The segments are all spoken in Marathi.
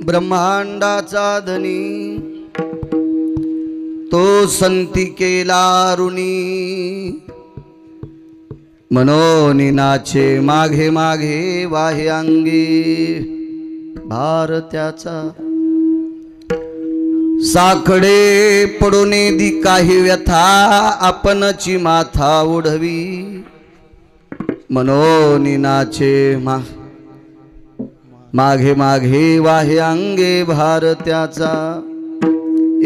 ब्रह्मांडाचा धनी तो संती केला ऋणी मनोनी नाचे माघे माघे वाहे अंगी भार त्याचा साखडे पडोने दी काही व्यथा आपणची माथा ओढवी मनोनी नाचे माघे माघे वाहे अंगे भार त्याचा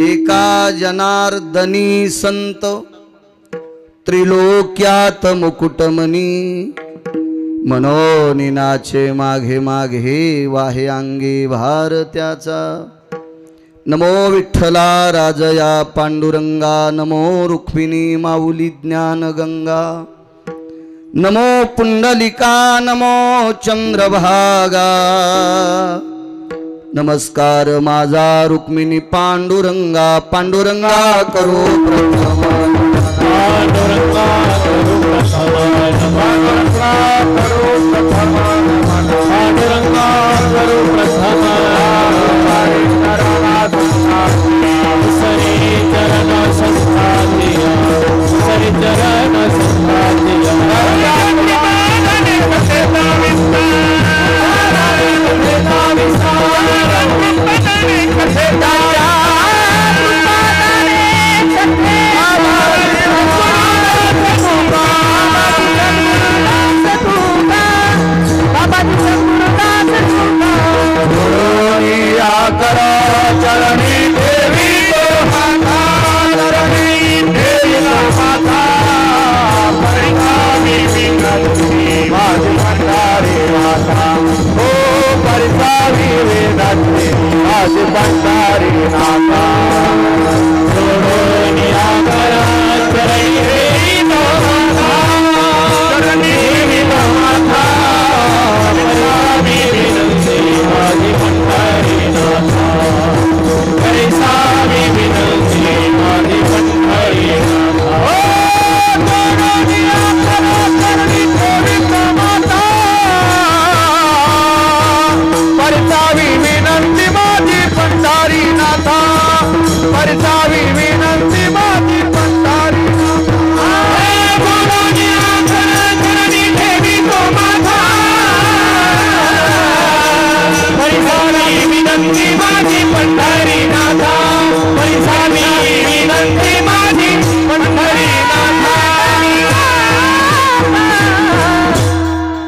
एका जनार्दनी संत त्रिलोक्यात मुकुटमणी मनोनी नाचे माघे माघे वाहे अंगे भार त्याचा नमो विठ्ठला राजया पांडुरंगा नमो रुक्मिणी माऊली ज्ञान गंगा नमो पुंडलिका नमो चंद्रभागा नमस्कार माझा रुक्मिणी पांडुरंगा पांडुरंगा करो प्रथम पांडुरंगा करो प्रथम पांडुरंगा करो प्रथम सरी चरण संस्थातिया सरी चरण संस्थातिया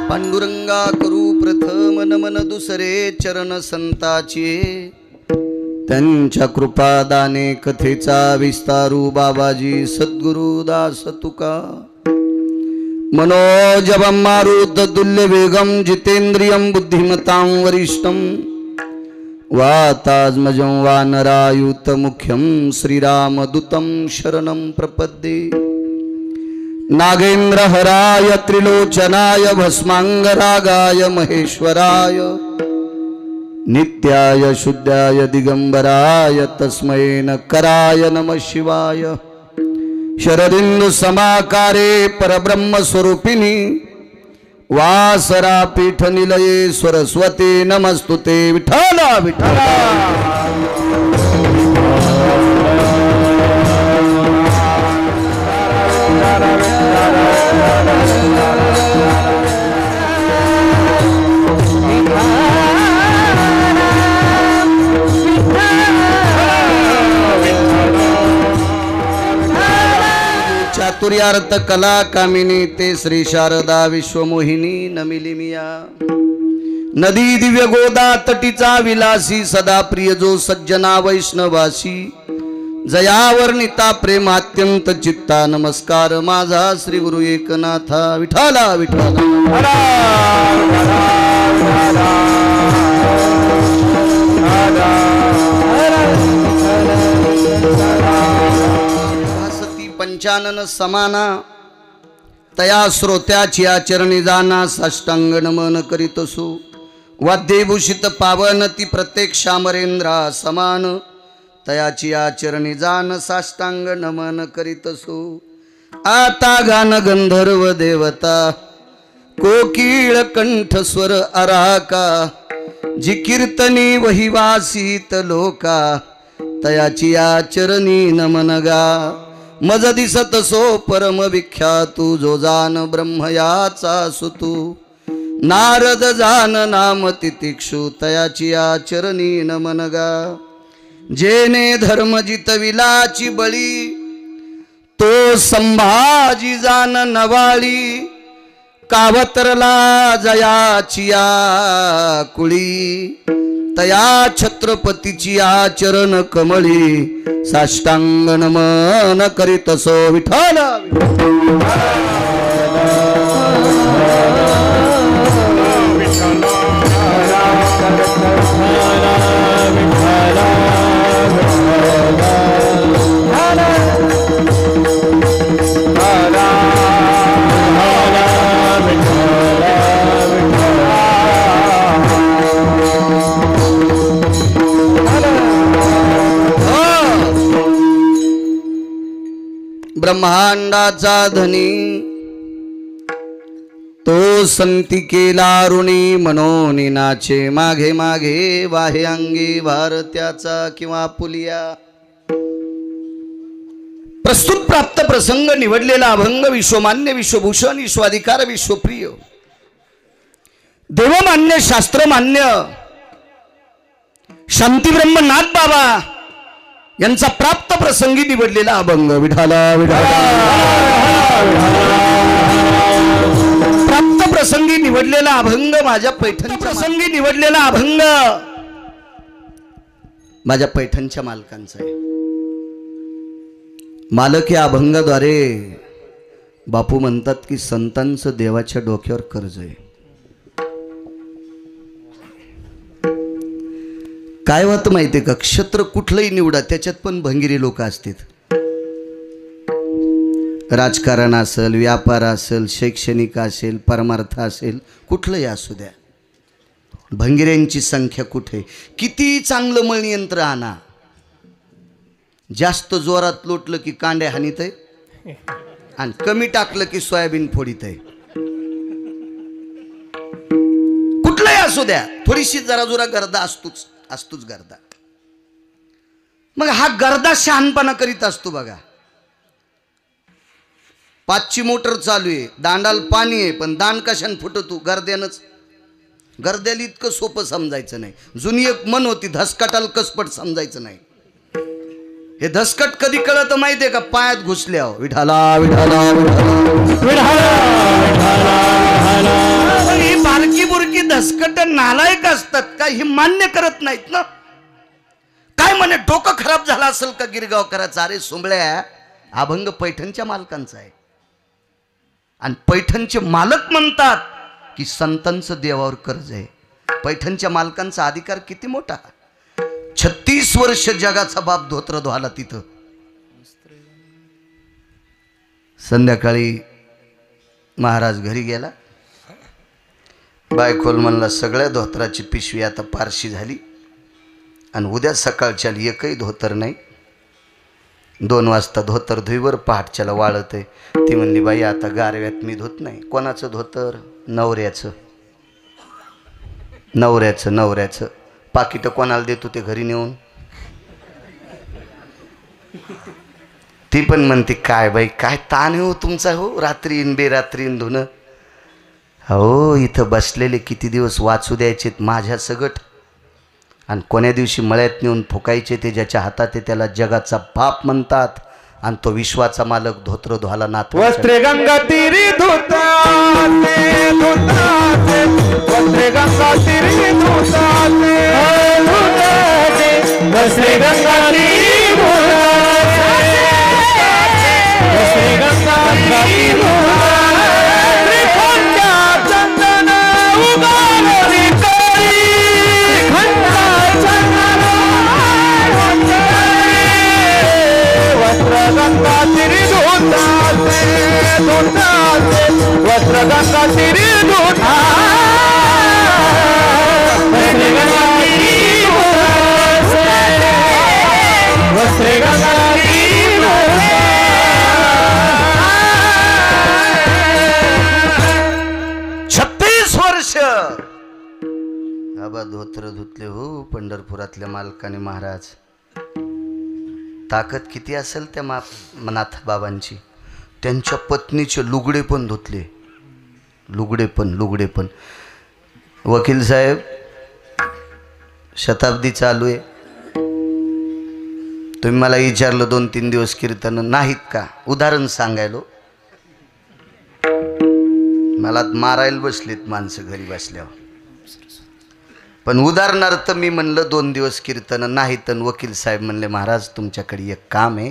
पांडुरंगा करू प्रथम नमन दुसरे चरण संताचे त्यांच्या कृपादाने कथेचा विस्तारू बाबाजी सद्गुरु दास तुका मनोजवं मारुत तुल्य वेगम जितेंद्रियं बुद्धिमतां वरिष्ठं वातात्मजं वानरायुत मुख्यं श्रीरामदूतं शरणं प्रपद्ये नागेंद्र हराय त्रिलोचनाय भस्मांगरागाय महेश्वराय नित्याय शुद्धाय दिगंबराय तस्मै नकराय नमः शिवाय शरदिंदु समाकारे परब्रह्म स्वरूपिणी वासरा पीठ निलये सरस्वती नमस्तुते विठ्ठला विठ्ठला चातुर्यार्थ कला कामिनी ते श्री शारदा विश्वमोहिनी नमिलिमिया नदी दिव्य गोदा तटीचा विलासी सदा प्रिय जो सज्जना वैष्णवासी जयावर्णिता प्रेम अत्यंत चित्ता नमस्कार माझा श्री गुरु एकनाथा विठ्ठला विठ्ठला पंचानन समाना तया श्रोत्याची आचरणी जाना साष्टांग नमन करीतसो वाद्यभूषित पावन ती प्रत्येक शामरेंद्रा समान तयाची आचरणी जान साष्टांग नमन करीतसो आता गान गंधर्व देवता कोकिळ कंठ स्वर अराका जी कीर्तनी वहिवासीत लोका तयाची आचरणी नमनगा मज दिसत सो परम विख्यातू जो जान ब्रह्मयाचा सुतू नारद जान नाम तितिक्षु तयाची आचरणी नमनगा जेने धर्म जितविलाची बळी तो संभाजी जान नवाळी कावतरला जयाचिया कुळी तया छत्रपतीची आचरण कमळी साष्टांग नमन करीत सो विठ्ठल ब्रह्मांडाचा धनी तो संती केला ऋणी मनोनी नाचे मागे मागे वाहे अंगी भारत्याचा किंवा पुलिया प्रस्तुत प्राप्त प्रसंग निवडलेला अभंग विश्वमान्य विश्वभूषण विश्वाधिकार विश्वप्रिय देवमान्य शास्त्रमान्य शांतीब्रह्मनाथ बाबा यांचा प्राप्त प्रसंगी निवडलेला अभंग विठाला विठाला प्राप्त प्रसंगी निवडलेला अभंग माझ्या पैठणच्या प्रसंगी निवडलेला अभंग माझ्या पैठणच्या मालकांचा आहे। मालक या अभंगाद्वारे बापू म्हणतात की संतांचं देवाच्या डोक्यावर कर्ज आहे। काय होतं माहितीये का, क्षेत्र कुठलंही निवडा त्याच्यात पण भंगिरी लोक असतात। राजकारण असेल, व्यापार असेल, शैक्षणिक असेल, परमार्थ असेल, कुठलंही असू द्या, भंगिऱ्यांची संख्या कुठे। किती चांगलं मळयंत्र आणा, जास्त जोरात लोटलं की कांड्या हानीत आहे आणि कमी टाकलं की सोयाबीन फोडीत आहे। कुठलंही असू द्या, थोडीशी जरा जोरा गर्दा असतोच गर्दा। मग हा गर्दा शहाणपणा करीत असतो बघा। 5ची मोटर चालू आहे, दांडाला पाणी आहे, पण दांड कशाने फुटतो? गर्द्यानंच। गर्द्याला इतकं सोपं समजायचं नाही। जुनी एक मन होती, धसकटाला कसपट समजायचं नाही। हे धसकट कधी कळत माहितीये का? पायात घुसल्यावर विठाला विठाला ही बारकी बुरकी धसकट नालायक असतात का? ही मान्य करत नाहीत ना। काय म्हणे, डोकं खराब झालं असेल का गिरगावकराचा? अरे सोंबळ्या, अभंग पैठणच्या मालकांचा आहे आणि पैठणचे मालक म्हणतात की संतांचं देवावर कर्ज आहे। पैठणच्या मालकांचा अधिकार किती मोठा। 36 वर्ष जगाचा बाप धोत्र धुवाला तिथं। संध्याकाळी महाराज घरी गेला, बायकोल म्हणला सगळ्या धोत्राची पिशवी आता पारशी झाली आणि उद्या सकाळच्या एकही धोतर नाही। 2 वाजता धोतर धुईवर, पहाटच्याला वाळत आहे। ती म्हणली बाई आता गारव्यात मी धुत नाही। कोणाचं धोतर? नवऱ्याचं। नवऱ्याचं पाकिट कोणाला देतो ते घरी नेऊन? ती पण म्हणते काय बाई काय ताण हो तुमचा, हो रात्रीन बेरात्रीन धुणं। हो इथं बसलेले किती दिवस वाचू द्यायचेत माझ्या सगट आणि कोण्या दिवशी मळ्यात नेऊन फुकायचे ते ज्याच्या हातात आहे त्याला जगाचा बाप म्हणतात आणि तो विश्वाचा मालक धोत्र धुवाला नाथ। वस्त्रे गंगा तीरी धुताते धुताते, वस्त्रे गंगा तीरी धुताते धुताते, वस्त्रे गंगा तीरी धुताते, वस्त्रे गंगा तीरी धुताते, त्रिखंडा चंदन उगारली करी, त्रिखंडा चंदन उगारली, वस्त्र गंगा तीरी धुताते धुताते, वस्त्र गंगा तीरी धुताते, वस्त्र गंगा तीरी धुताते, पंढरपुरातल्या मालकाने महाराज, ताकद किती असेल त्या नाथ बाबांची. त्यांच्या पत्नीचे लुगडे पण धुतले, लुगडे पण. वकील साहेब, शताब्दी चालू आहे, तुम्ही मला विचारलं 2-3 दिवस कीर्तन नाहीत का? उदाहरण सांगायलो, मला मारायला बसलीत माणसं घरी बसल्यावर, पण उदाहरणार्थ मी म्हणलं 2 दिवस कीर्तन नाहीत. वकील साहेब म्हणले महाराज तुमच्याकडे एक काम आहे,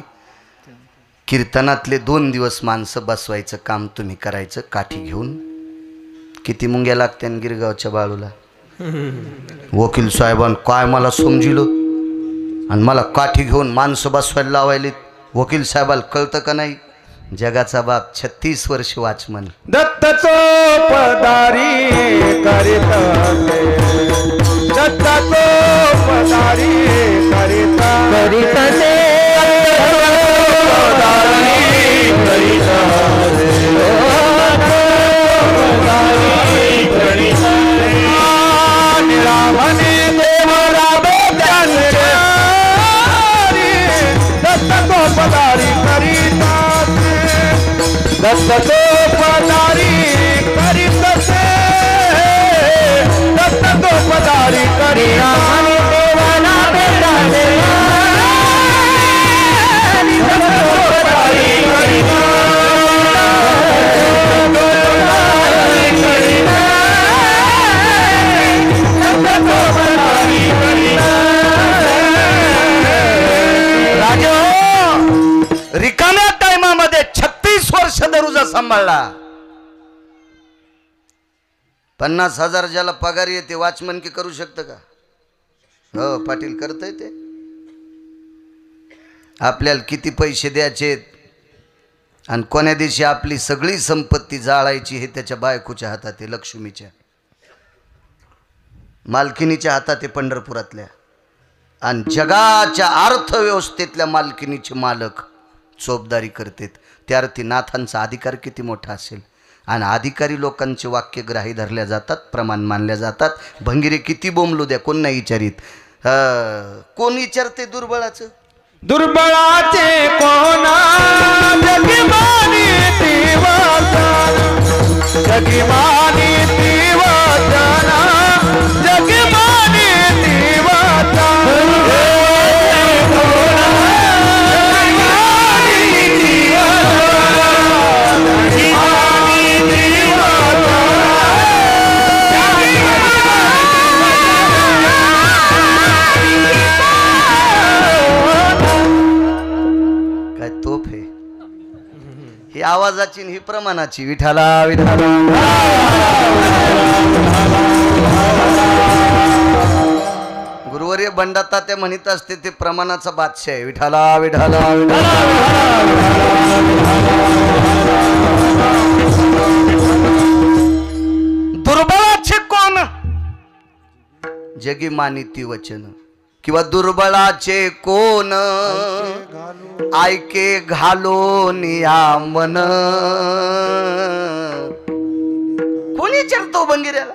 कीर्तनातले 2 दिवस माणसं बसवायचं काम तुम्ही करायचं काठी घेऊन. किती मुंग्या लागत्या गिरगावच्या बाळूला. वकील साहेबान काय मला समजिलं आणि मला काठी घेऊन माणसं बसवायला लावायली. वकील साहेबाला कळतं का नाही? जगाचा बाप 36 वर्ष वाचमन. दत्तचो पदारी करीत असे, दत्तचो पदारी करीत असे, निरामने देवरा बेजाने दत्तचो पदारी करीत दत्तचो पदारी करीत असे, दत्तचो पदारी करीत देवाला बेजाने दत्तचो पदारी करीत रिकाम्या टायमामध्ये 36 वर्ष दरुजा सांभाळला. 50,000 ज्याला पगार येते वाचमन की करू शकतं का? हो पाटील करतय ते. आपल्याला किती पैसे द्यायचे आणि कोण्या दिवशी आपली सगळी संपत्ती जाळायची हे त्याच्या बायकोच्या हातात आहे, लक्ष्मीच्या मालकिनीच्या हातात आहे पंढरपुरातल्या. आणि जगाच्या अर्थव्यवस्थेतल्या मालकिनीचे मालक चोपदारी करतात. त्या अर्थी नाथांचा अधिकार किती मोठा असेल. आणि अधिकारी लोकांचे वाक्य ग्राही धरल्या जातात, प्रमाण मानल्या जातात. भंगिरे किती बोंबलू द्या, कोण नाही विचारित. कोण विचारते दुर्बळाचं? दुर्बळाचे कोणा जगमानी तीवचन, जगमानी तीवचन, जगमानी तीवचन. ही आवाजाची ही प्रमाणाची. विठाला विठाला गुरुवर्य बंडाता ते म्हणत असते ते प्रमाणाचा बादशाह आहे. विठाला विठाला दुर्बळाचे कोण जगी मानिती वचन, किंवा दुर्बळाचे कोण ऐके घालो निया मन. कोणी विचारतो बंगिऱ्याला?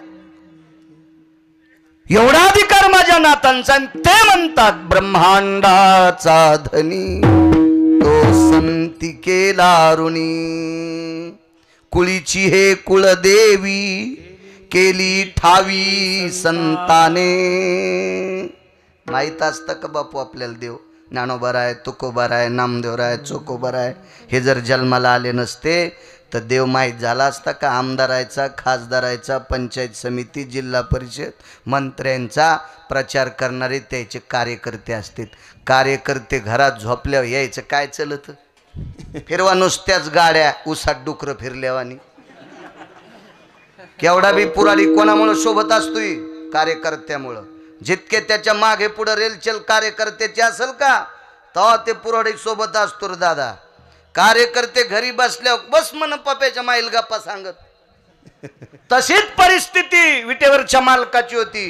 एवढा अधिकार माझ्या नातांचा. ते म्हणतात ब्रह्मांडाचा धनी तो संती केला ऋणी, कुळीची हे कुळदेवी केली ठावी संताने. माहीत असतं का बापू आपल्याला देव ज्ञानोबाराय, तुकोबाराय, नामदेवराय, चोकोबाराय हे जर जन्माला आले नसते तर देव माहीत झाला असता का? आमदारायचा, खासदारायचा, पंचायत समिती, जिल्हा परिषद, मंत्र्यांचा प्रचार करणारे त्याचे कार्यकर्ते असतात. कार्यकर्ते घरात झोपल्यावर यायचं काय चलत? फिरवा नुसत्याच गाड्या उसात डुकरं फिरल्यावानी. केवढा बी पुराडी कोणामुळे सोबत असतोय? कार्यकर्त्यामुळं. जितके त्याच्या मागे पुढे रेलचल कार्यकर्त्याचे असेल का तेव्हा ते पुराडी सोबत असतो रे दादा. कार्यकर्ते घरी बसल्यावर बस म्हण पप्याच्या माईल गप्पा सांगत. तशीच परिस्थिती विटेवरच्या मालकाची होती.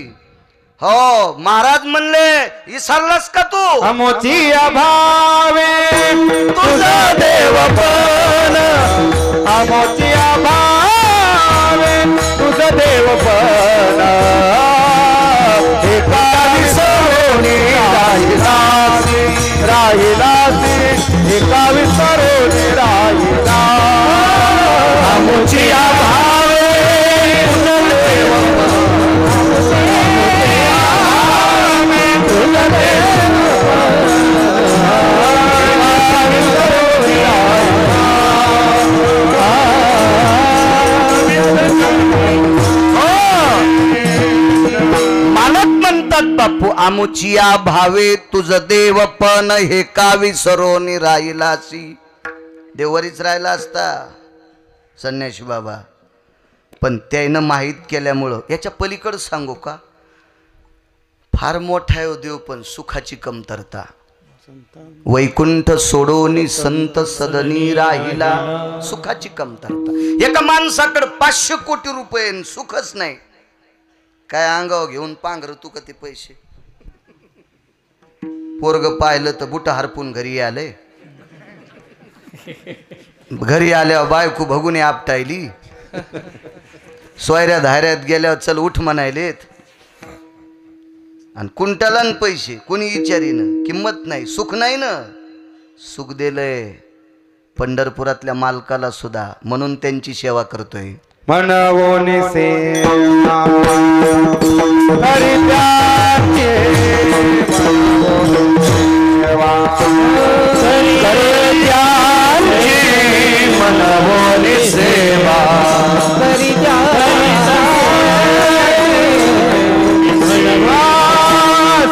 हो महाराज म्हणले विसरलास का तू? अमोची अभावे तुझा देवपण, अमोची अभावे तुझा देवपण. एका दिवसावर राहिलासी एका विसरून राहिला आमुची भावे मालक म्हणतात बापू आमुचिया भावे तुझ देवपण हे का विसरून राहिलासी. देवरीच राहिला असता संन्याशी बाबा, पण त्यानं माहीत केल्यामुळं. याच्या पलीकडं सांगू का, फार मोठा आहे देव पण सुखाची कमतरता. वैकुंठ सोडोनी संत सदनी राहिला, सुखाची कमतरता. एका माणसाकडे 500 कोटी रुपये आणि सुखच नाही. काय अंगावर घेऊन पांघर तू का ते पैसे. पोरग पाहिलं तर बुट हरपून घरी आले. घरी आल्यावर बायको भगुने आपटायली. सोयऱ्या धाऱ्यात गेल्यावर चल उठ म्हणायलेत. आणि कुंटाला न पैसे कोणी विचारीन, किंमत नाही. सुख नाही ना, सुख दिलंय पंढरपुरातल्या मालकाला सुद्धा, म्हणून त्यांची सेवा करतोय. मनवोनी सेवा करित्याचे मनवोनी सेवा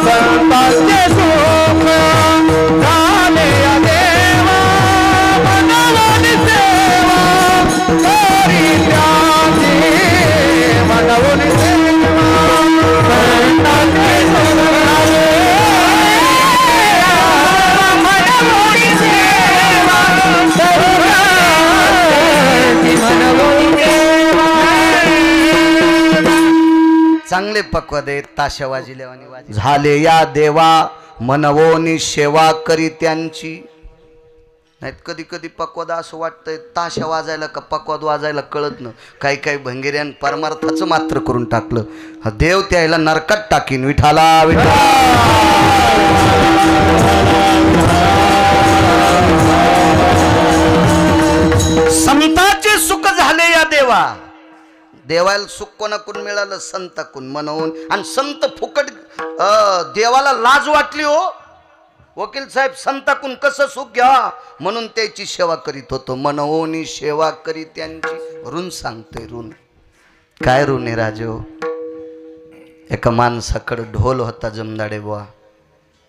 संतांचे सुख झाले देवा मनवोनी सेवा करित्याचे मनवोनी सेवा संतांचे सुख झाले मनवोनी सेवा मनवोनी सेवा. चांगले पक्व देत ताशा वाजिल्यावानी वाजी झाले या देवा मनवोनी सेवा करी त्यांची. नाहीत कधी कधी पक्वाद असं वाटतंय ताशा वाजायला का पक्वाद वाजायला कळत न. काही काही भंगेऱ्यान परमार्थाचं मात्र करून टाकलं. हा देव त्याला नरकात टाकीन. विठाला विठा संताचे सुख झाले या देवा. देवाला सुख कोणाकडून मिळालं, संताकडून मनवून. आणि संत फुकट देवाला लाज वाटली हो. वकील साहेब संताकडून कसं सुख घ्या म्हणून त्याची सेवा करीत होतो. मनवोनी सेवा करी त्यांची. ऋण सांगतोय ऋण. काय ऋण आहे राजो. एका माणसाकडे ढोल होता जमदाडे बुवा,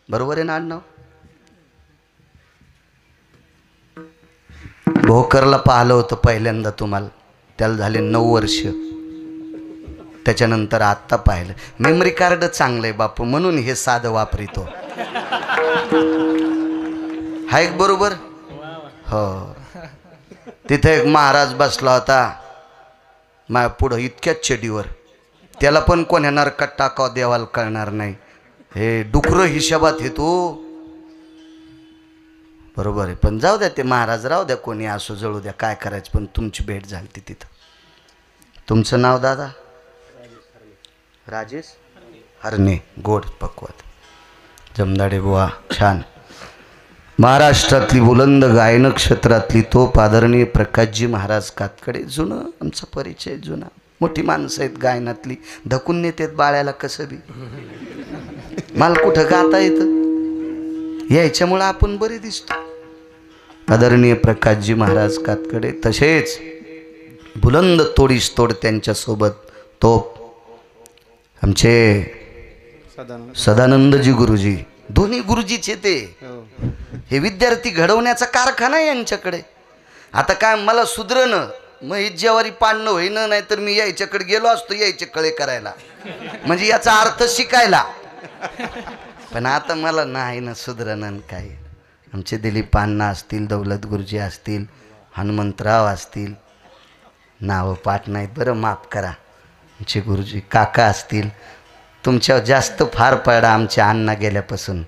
बरोबर आहे ना अण्णा. भोकरला पाहिलं होतं पहिल्यांदा तुम्हाला, त्याला झाले 9 वर्ष. त्याच्यानंतर आत्ता पाहिलं. मेमरी कार्ड चांगलं आहे बापू, म्हणून हे साधं वापरितो. हाय बरोबर हो. तिथे एक महाराज बसला होता माझ्या पुढं इतक्याच चेडीवर. त्याला पण कोण्या नरकात टाकावं देवाला कळणार नाही. हे डुकरं हिशोबात हे तू बरोबर आहे. पण जाऊ द्या, ते महाराज राहू द्या, कोणी असो जळू द्या, काय करायचं. पण तुमची भेट झाली तिथं. तुमचं नाव दादा? राजेश हरणे. गोड पक्वाद जमदाडे बुवा. छान. महाराष्ट्रातली बुलंद गायन क्षेत्रातली तोप आदरणीय प्रकाशजी महाराज कातकडे. जुनं आमचा परिचय जुना. मोठी माणसं आहेत गायनातली. धकून नेतेत बाळ्याला कसं बी. मला कुठं गाता येतं, याच्यामुळं आपण बरे दिसतो. आदरणीय प्रकाशजी महाराज कातकडे. तसेच बुलंद तोडीस तोड त्यांच्यासोबत तोप आमचे सदानंदजी गुरुजी. दोन्ही गुरुजीचे ते. हे विद्यार्थी घडवण्याचा कारखाना आहे यांच्याकडे. आता काय मला सुधरणं मग इज्जावारी पाडणं होईना, नाही तर मी यायच्याकडे गेलो असतो यायचे कळे करायला, म्हणजे याचा अर्थ शिकायला. पण आता मला नाही ना सुधरणं काय. आमचे दिलीप अण्णा असतील, दौलत गुरुजी असतील, हनुमंतराव असतील, नावं पाठ नाहीत बरं माफ करा. आमचे गुरुजी काका असतील. तुमच्यावर जास्त फार पडा आमच्या अण्णा गेल्यापासून.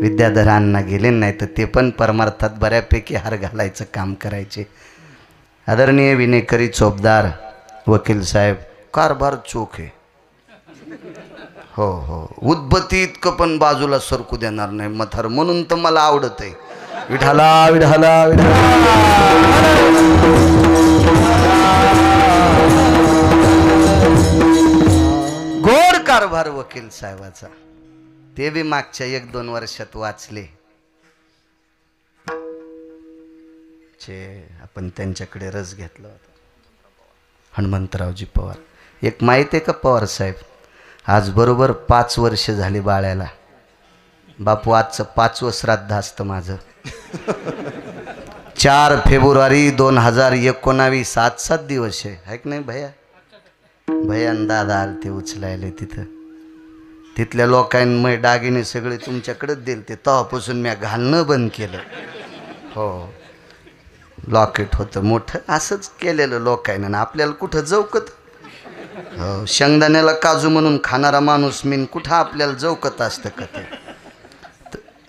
विद्याधर अण्णा गेले नाही तर ते पण परमार्थात बऱ्यापैकी हार घालायचं काम करायचे. आदरणीय विनेकरी चोपदार वकील साहेब. कारभार चोख आहे हो हो, उद्बत्ती इतकं पण बाजूला सरकू देणार नाही मथार, म्हणून तर मला आवडत आहे. विठाला विठाला विठाला. गोड कारभार वकील साहेबाचा, ते बी मागच्या 1-2 वर्षात वाचले. आपण त्यांच्याकडे रस घेतला होता. हनुमंतरावजी पवार. एक माहिती आहे का पवार साहेब, आज बरोबर 5 वर्ष झाली बाळ्याला. बापू आजचं 5वं श्राद्ध असतं माझं. 4 फेब्रुवारी 2019. 7 दिवस आहे की नाही भैया? भैयान दादा आले ते उचलायले तिथं. तिथल्या लोकांनी दागिने सगळे तुमच्याकडेच दिले ते, तेव्हापासून मी घालणं बंद केलं. हो, लॉकेट होतं मोठं, असंच केलेलं लोकांनी ना. आपल्याला कुठं जवकत. हो, शेंगदाण्याला काजू म्हणून खाणारा माणूस मीन कुठं आपल्याला जवकत असतं का ते?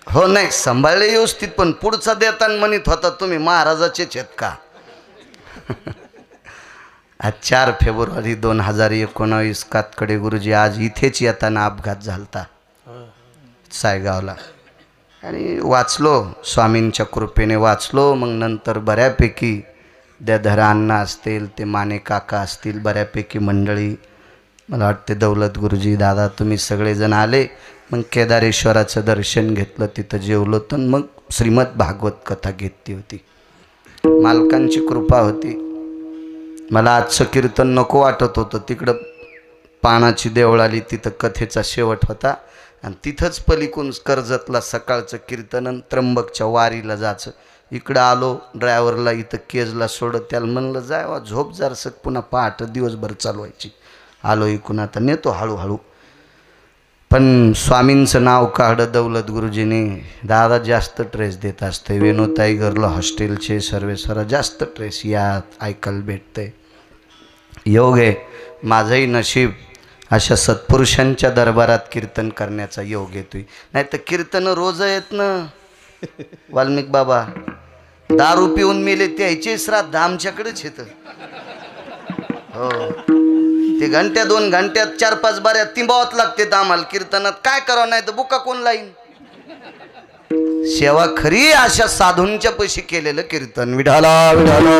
हो नाही, सांभाळले व्यवस्थित, पण पुढचा देताना म्हणत होता तुम्ही महाराजाचेच आहेत का? आज 4 फेब्रुवारी 2019 कातकडे गुरुजी आज इथेच येताना अपघात झालता सायगावला. आणि वाचलो, स्वामींच्या कृपेने वाचलो. मग नंतर बऱ्यापैकी द्याधरा अण्णा असतील, ते माने काका असतील, बऱ्यापैकी मंडळी, मला वाटते दौलत गुरुजी, दादा, तुम्ही सगळेजण आले. मग केदारेश्वराचं दर्शन घेतलं, तिथं जेवलो. तर मग श्रीमद भागवत कथा घेतली होती. मालकांची कृपा होती. मला आजचं कीर्तन नको वाटत होतं. तिकडं पानाची देवळाली, तिथं कथेचा शेवट होता. आणि तिथंच पलीकडून कर्जतला सकाळचं कीर्तन आणि त्र्यंबकच्या वारीला जायचं. इकडं आलो, ड्रायव्हरला इथं केजला सोडत, त्याला म्हणलं जाय झोप जारसक, पुन्हा पहाट दिवसभर चालवायची. आलो इकून, आता नेतो हळूहळू. पण स्वामींचं नाव काढं दौलत गुरुजीने. दादा जास्त ट्रेस देत असते. वेणुताई घरला हॉस्टेलचे सर्वेसरा जास्त ट्रेस या ऐकायला भेटते. योग आहे, माझंही नशीब अशा सत्पुरुषांच्या दरबारात कीर्तन करण्याचा योग येतोय. नाही तर कीर्तन रोज येत ना. वाल्मिक बाबा दारू पिऊन मेले त्याचे श्राद्ध आमच्याकडेच येतं. हो, ते घंट्या 2 घंट्यात 4-5 बाऱ्या तिंबावत लागते आम्हाला कीर्तनात. काय करावं, नाही तर बुका कोण लाईन. सेवा खरी अशा साधूंच्या पैशी केलेलं कीर्तन. विठाला विठाला.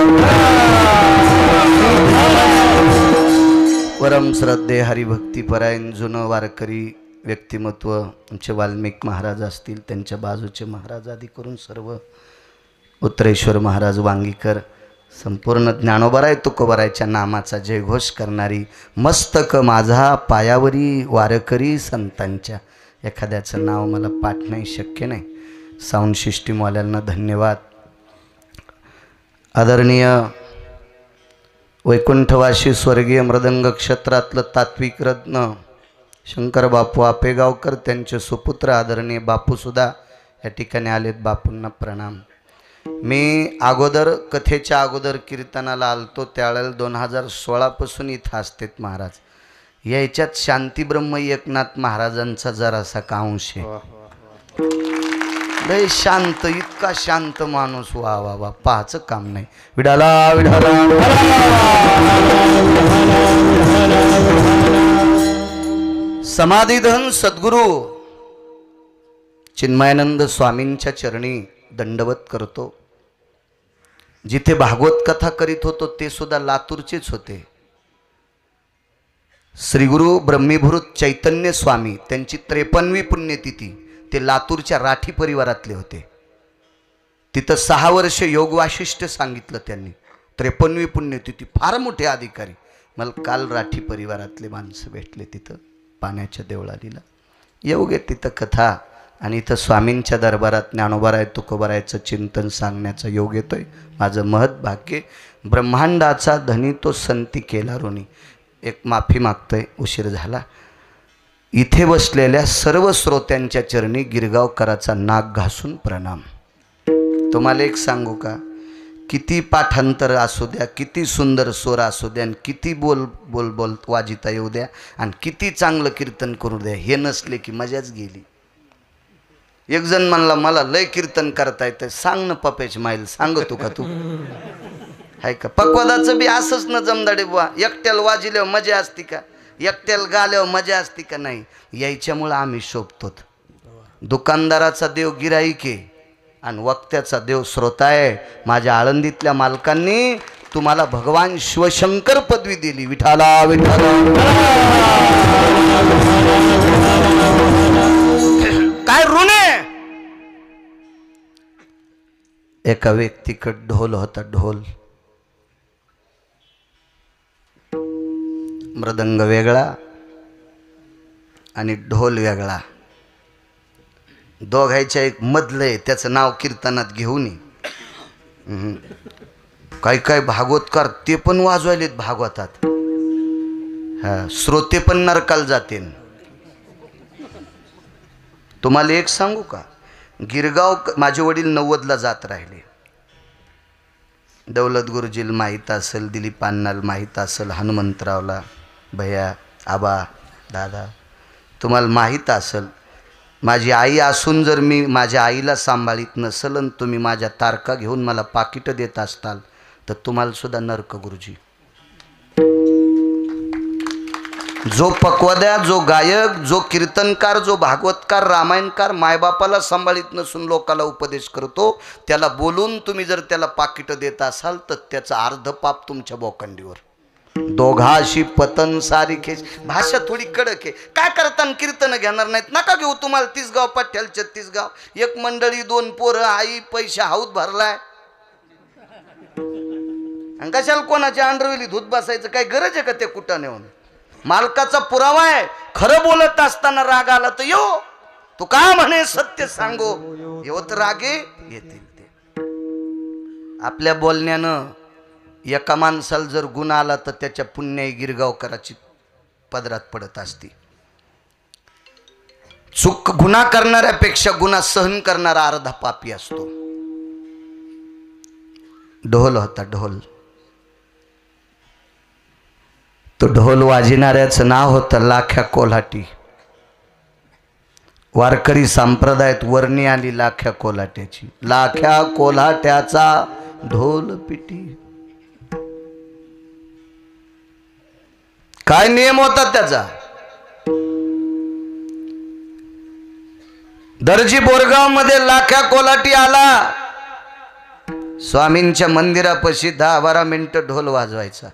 परम श्रद्धे हरिभक्तीपरायण जुनं वारकरी व्यक्तिमत्व आमचे वाल्मिक महाराज असतील, त्यांच्या बाजूचे महाराज आदी करून सर्व, उत्तरेश्वर महाराज वांगीकर, संपूर्ण ज्ञानोबराय तुकोबरायच्या नामाचा जयघोष करणारी मस्तक माझा पायावरी वारकरी संतांच्या. एखाद्याचं नाव मला पाठ नाही, शक्य नाही. साऊंड सिस्टीमवाल्यांना धन्यवाद. आदरणीय वैकुंठवासी स्वर्गीय मृदंग क्षेत्रातलं तात्विक रत्न शंकर बापू आपेगावकर, त्यांचे सुपुत्र आदरणीय बापूसुद्धा या ठिकाणी आलेत. बापूंना प्रणाम. मी अगोदर कथेच्या अगोदर कीर्तनाला आलतो त्यावेळेला 2016 पासून इथं असतेत महाराज. याच्यात शांतीब्रह्म एकनाथ महाराजांचा जरासा कांश आहे. लय शांत, इतका शांत माणूस, वा वा वा, पाहायचं काम नाही. विडाला विडाला. समाधीधन सद्गुरू चिन्मयानंद स्वामींच्या चरणी दंडवत करतो. जिथे भागवत कथा करीत होतो ते सुद्धा लातूरचेच होते. श्रीगुरु ब्रह्मीभूत चैतन्य स्वामी, त्यांची 53वी पुण्यतिथी, ते लातूरच्या राठी परिवारातले होते. तिथं 6 वर्ष योग वाशिष्ठ सांगितलं त्यांनी. 53वी पुण्यतिथी, फार मोठे अधिकारी. मला काल राठी परिवारातले माणसं भेटले तिथं पाण्याच्या देवळालीला. योग आहे तिथं कथा. आणि इथं स्वामींच्या दरबारात ज्ञानोबराय तुकोबरायचं चिंतन सांगण्याचा योग येतोय. माझं महत् भाग्य. ब्रह्मांडाचा धनी तो संती केला ऋणी. एक माफी मागतोय, उशीर झाला. इथे बसलेल्या सर्व श्रोत्यांच्या चरणी गिरगावकराचा नाक घासून प्रणाम. तुम्हाला एक सांगू का, किती पाठांतर असू द्या, किती सुंदर स्वर असू द्या, आणि किती बोल बोल बोल वाजिता येऊ द्या, आणि किती चांगलं कीर्तन करू द्या, हे नसले की मजाच गेली. एक जण म्हणला मला लय कीर्तन करता येतं. सांग ना पपेच माईल, सांगतो का तू? आहे का? पक्वादाचं बी असंच न जमदाडे बुवा, एकट्याला वाजिल्यावर मजा असती का? एकट्याला गाल्यावर मजा असते का नाही, यायच्यामुळं आम्ही शोभतो. दुकानदाराचा देव गिराईक आहे आणि वक्त्याचा देव श्रोता आहे. माझ्या आळंदीतल्या मालकांनी तुम्हाला भगवान शिवशंकर पदवी दिली. विठाला विठाला. काय ऋण आहे? एका व्यक्तीकडे ढोल होता. ढोल, मृदंग वेगळा आणि ढोल वेगळा, दोघायच्या एक मधलं आहे. त्याचं नाव कीर्तनात घेऊन ये. काही काही भागवतकार ते पण वाजवायलेत भागवतात. हा, श्रोते पण नरकाल जाते. तुम्हाला एक सांगू का, गिरगाव माझे वडील 90ला जात राहिले. दौलत गुरुजीला माहीत असेल, दिलीप अण्णाला माहीत असेल, हनुमंतरावला, भैया, आबा, दादा, तुम्हाला माहीत असेल. माझी आई असून जर मी माझ्या आईला सांभाळीत नसेल आणि तुम्ही माझ्या तारका घेऊन मला पाकिटं देत असताल तर तुम्हाला सुद्धा नरक गुरुजी. जो पक्वद्या, जो गायक, जो कीर्तनकार, जो भागवतकार, रामायणकार मायबापाला सांभाळीत नसून लोकाला उपदेश करतो, त्याला बोलून तुम्ही जर त्याला पाकिटं देत असाल तर त्याचं अर्ध पाप तुमच्या बोकंडीवर. दोघाशी पतन सारिखेच. भाषा थोडी कडक आहे. काय करताना कीर्तन घेणार नाहीत नका घेऊ. तुम्हाला 30 गाव पाठ्याल 36 गाव, एक मंडळी, 2 पोरं, आई, पैसा हाऊत भरलाय. आणि कशाला कोणाच्या अंडरवेली धूत बसायचं, काय गरज आहे का ते कुठं नेऊन? मालकाचा पुरावा आहे. खरं बोलत असताना राग आला तर यो, तू काय म्हणे सत्य सांगो, येवत रागे येतील ते. आपल्या बोलण्यानं एका माणसाला जर गुण आला तर त्याच्या पुण्याई गिरगावकराची पदरात पडत असती. चूक गुन्हा करणाऱ्यापेक्षा गुन्हा सहन करणारा अर्धा पापी असतो. ढोल होता. ढोल, तो ढोल वाजविणाऱ्याचं नाव होतं लाख्या कोल्हाटी. वारकरी संप्रदायात वर्णी आली लाख्या कोल्हाट्याची. लाख्या कोल्हाट्याचा ढोल पिटी. काय नियम होता त्याचा? दर्जी बोरगाव मध्ये लाख्या कोल्हाटी आला, स्वामींच्या मंदिरापाशी 10-12 मिनिटं ढोल वाजवायचा.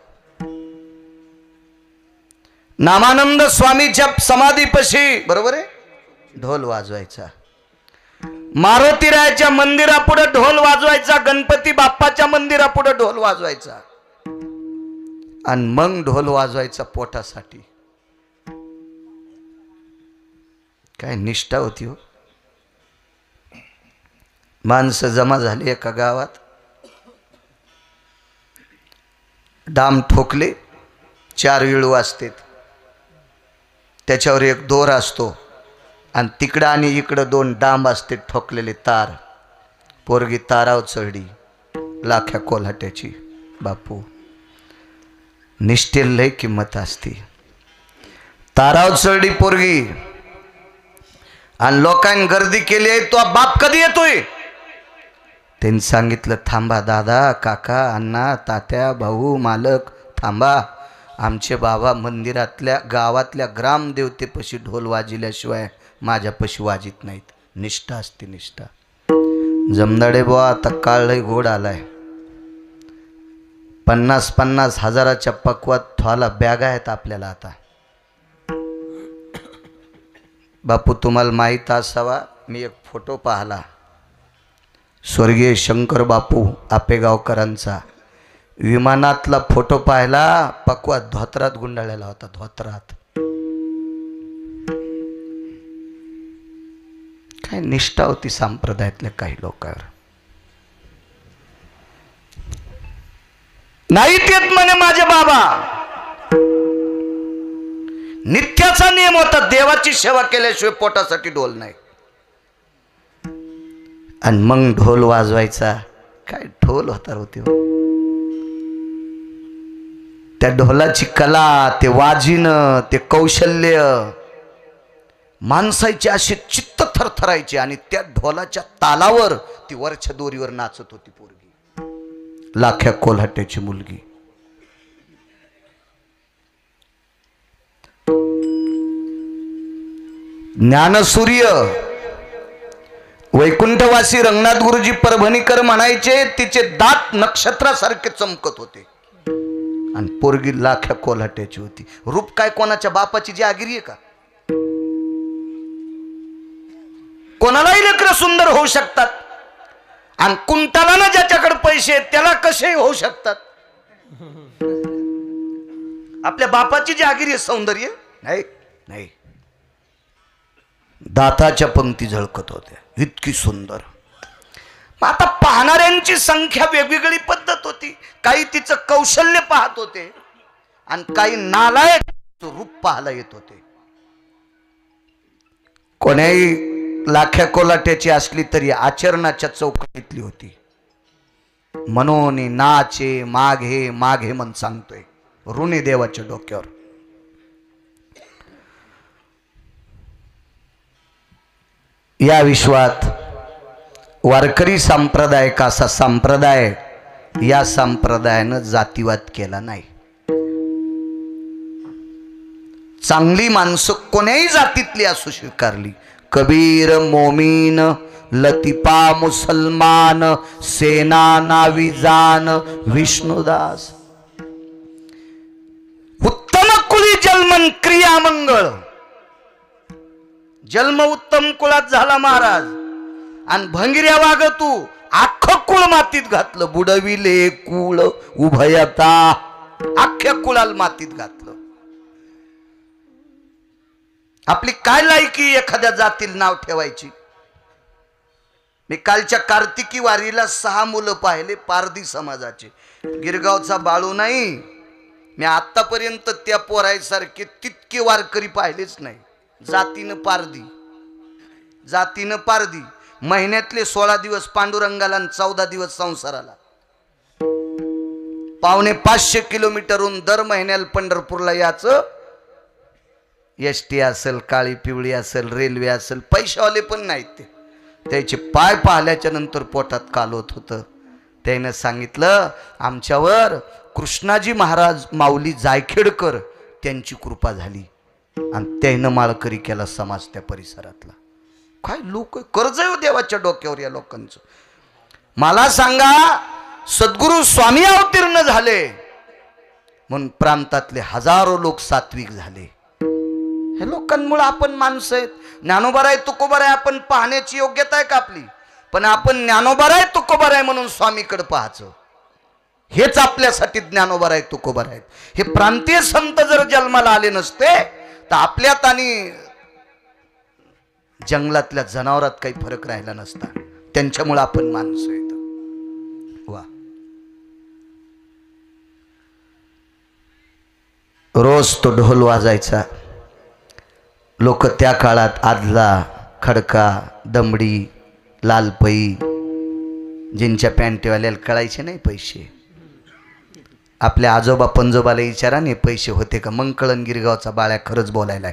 नामानंद स्वामीच्या समाधीपाशी, बरोबर आहे, ढोल वाजवायचा. मारुतीरायाच्या मंदिरापुढे ढोल वाजवायचा. गणपती बाप्पाच्या मंदिरापुढे ढोल वाजवायचा. आणि मग ढोल वाजवायचा पोटासाठी. काय निष्ठा होती हो. माणसं जमा झाली एका गावात, डाम ठोकले, 4 विळू असते, त्याच्यावर एक दोर असतो आणि तिकडं आणि इकडं 2 डांब असते ठोकलेले तार. पोरगी ताराव चढली लाख्या कोल्हाट्याची. बापू, निष्ठेला लय किंमत असते. ताराव चढली पोरगी आणि लोकांनी गर्दी केली आहे. तो बाप कधी येतोय? त्यांनी सांगितलं, थांबा दादा, काका, अण्णा, तात्या, भाऊ, मालक, थांबा. आमचे बाबा मंदिरातल्या गावातल्या ग्रामदेवतेपाशी ढोल वाजिल्याशिवाय माझ्यापाशी वाजित नाहीत. निष्ठा असते, निष्ठा. जमदाडे बुवा, आता काळ लय गोड आलाय. 50-50 हजाराच्या पकवात थोला बॅगा आहेत आपल्याला आता. बापू, तुम्हाला माहीत असावा, मी एक फोटो पाहिला स्वर्गीय शंकर बापू आपेगावकरांचा. विमानातला फोटो पाहिला, पकवा धोत्रात गुंडाळलेला होता. धोत्रात. काय निष्ठा होती संप्रदायातल्या काही लोकांवर. नाहीत येत म्हणे माझे बाबा. नित्याचा नियम होता, देवाची सेवा केल्याशिवाय पोटासाठी ढोल नाही. आणि मग ढोल वाजवायचा. काय ढोल होता होती हो. त्या ढोलाची कला, ते वाजिणं, ते कौशल्य, माणसाचे असे चित्त थरथरायचे. आणि त्या ढोलाच्या तालावर ती वरच्या दोरीवर नाचत होती पोरगी, लाख्या कोल्हाट्याची मुलगी. ज्ञानसूर्य वैकुंठवासी रंगनाथ गुरुजी परभणीकर म्हणायचे, तिचे दात नक्षत्रासारखे चमकत होते आणि पोरगी लाख्या कोल्हाट्याची होती. रूप काय कोणाच्या बापाची जागिरी आहे का? कोणालाही लेकरं सुंदर होऊ शकतात आणि कुंटाला ज्याच्याकडे पैसे आहेत त्याला कसे होऊ शकतात? आपल्या बापाची जागिरी आहे सौंदर्य? नाही नाही. दाताच्या पंक्ती झळकत होत्या, इतकी सुंदर. आता पाहणाऱ्यांची संख्या वेगवेगळी पद्धत होती. काही तिचं कौशल्य पाहत होते आणि काही नालायक रूप पाहायला येत होते. कोणाही लाख्या कोलाट्याची असली तरी आचरणाच्या चौकटीतली होती. म्हणून नाचे मागे मागे मन सांगतोय ऋणी देवाच्या डोक्यावर. या विश्वात वारकरी संप्रदाय असा संप्रदाय, या संप्रदायानं जातीवाद केला नाही. चांगली माणसं कोण्याही जातीतली असू स्वीकारली. कबीर मोमीन, लतिफा मुसलमान, सेना नाविजान, विष्णुदास. उत्तम कुळी जन्मन क्रिया मंगळ. जन्म उत्तम कुळात झाला महाराज आणि भंगिऱ्या वागतू अख्खं कुळ मातीत घातलं. बुडविले कुळ उभयता, अख्ख्या कुळाला मातीत घातलं. आपली काय लायकी एखाद्या जातील नाव ठेवायची? मी कालच्या कार्तिकी वारीला 6 मुलं पाहिले पारधी समाजाचे. गिरगावचा बाळू नाही. मी आतापर्यंत त्या पोरायसारखे तितके वारकरी पाहिलेच नाही. जातीनं पारधी, जातीनं पारधी. महिन्यातले 16 दिवस पांडुरंगाला आणि 14 दिवस संसाराला. 550 किलोमीटरहून दर महिन्याला पंढरपूरला याचं. एसटी असेल, काळी पिवळी असेल, रेल्वे असेल, पैशावाले पण नाहीत ते. त्याचे पाय पाहिल्याच्या नंतर पोटात कालवत होतं. त्यानं सांगितलं आमच्यावर कृष्णाजी महाराज माऊली जायखेडकर त्यांची कृपा झाली आणि त्यानं माळकरी केला समाज त्या परिसरातला. काय लोक कर्ज आहे देवाच्या डोक्यावर या लोकांचं. मला सांगा, सद्गुरू स्वामी अवतीर्ण झाले म्हणून प्रांतातले हजारो लोक सात्विक झाले. हे लोकांमुळे आपण माणसं आहेत. ज्ञानोबा आहे तुकोबा आहे आपण पाहण्याची योग्यता आहे का आपली? पण आपण ज्ञानोबा आहे तुकोबा आहे म्हणून स्वामीकडे पाहायचं, हेच आपल्यासाठी ज्ञानोबा आहे तुकोबा आहेत. हे प्रांतीय संत जर जन्माला आले नसते तर आपल्यात आणि जंगलातल्या जनावरात काही फरक राहिला नसता. त्यांच्यामुळे आपण माणसं आहेत. वा. रोज तो ढोल वाजायचा. लोक त्या काळात आदला, खडका, दमडी, लालपई, जिंच्या पॅन्टेवाल्याला कळायचे नाही पैसे. आपल्या आजोबा पंजोबाला विचारा नाही पैसे होते का? मग कळण गिरगावचा बाळ्या खरंच बोलायला.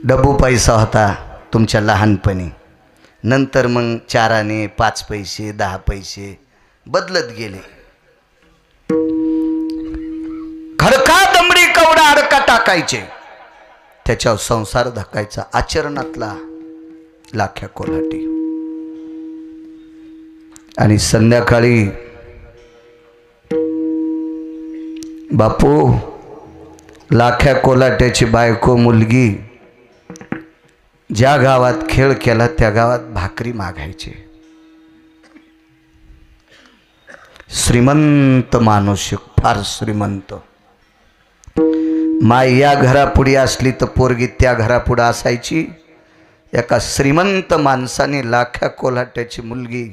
डब्बू पैसा होता तुमच्या लहानपणी. नंतर मग 4 आणे, 5 पैसे, 10 पैसे बदलत गेले. खडका, दमडी, कवडा, अडका टाकायचे, त्याच्यावर संसार धकायचा. आचरणातला लाख्या कोल्हाटी. आणि संध्याकाळी बापू लाख्या कोल्हाट्याची बायको मुलगी ज्या गावात खेळ केला त्या गावात भाकरी मागायचे. श्रीमंत माणूस, फार श्रीमंत. माय या घरापुढे असली तर पोरगी त्या घरापुढे असायची. एका श्रीमंत माणसाने लाख्या कोल्हाट्याची मुलगी,